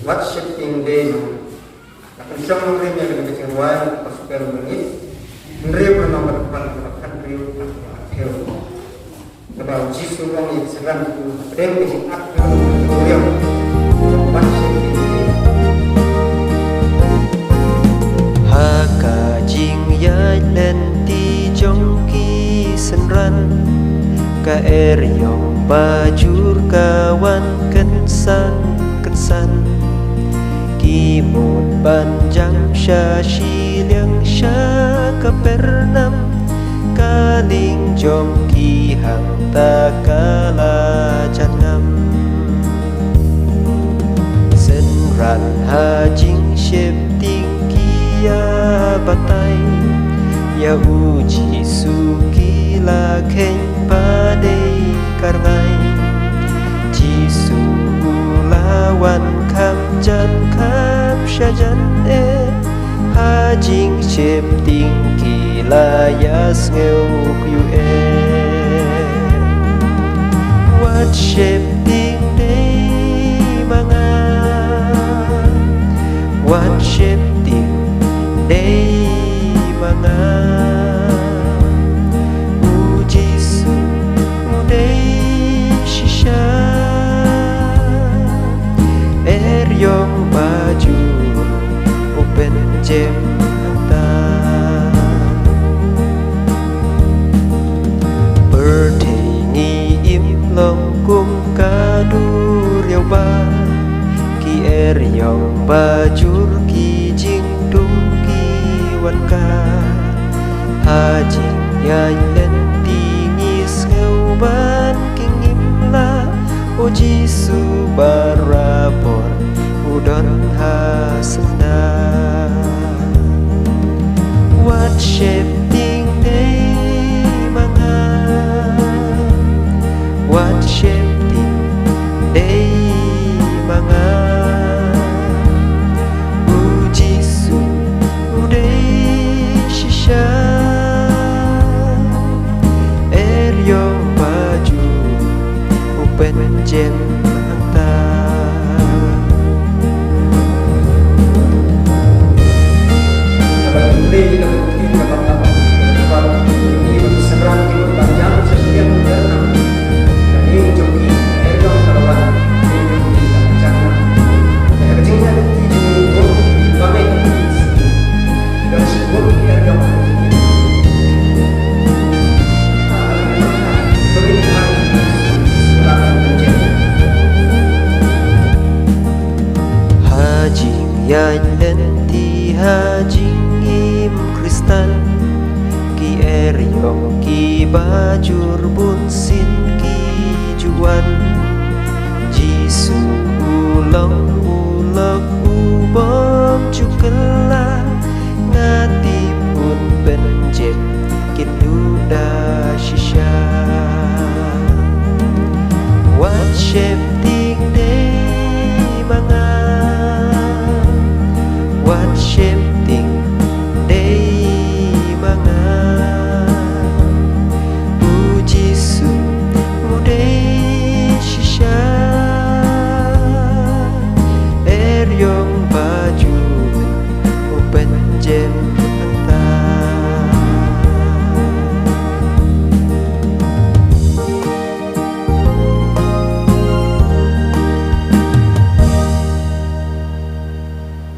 worshiping day isang mga rin yung nagkasiruan pasukan menit Andrea bernomor depan country akhir about Jesus wrong is run to them is after real worshiping day Haka jing ya len ti jong ki senran ka yong bajur kawan kensan kimut panjang sya shiliang sya kapernam kaling jom ki hang takala janam senran hajing shep tingki ya batai ya uji suki la keng padai karngai jisu lawan kam jan kam syajan hajing shep tingki layas ngeu kyu what shep ting day mangan what shep ting day mangan ujisu day shisha yong baju open jem hanta bertingi im long kum kadur yau ba ki yong bajur ki jing dung ki wan ka hajing yai len tingis ngeu ban king imla o jisu barapor udon hasenda what shape ting day mangan what shape ting day mangan ujisu udai shisha yong baju open jem Yan lenti hajing im kristal ki yong ki bajur bunsin ki juan jisu ulang ulak ubam cukela ngati pun benjek kinuda shisha what shape ting day mangan what shape ting day mangan ujisu udai shisha yong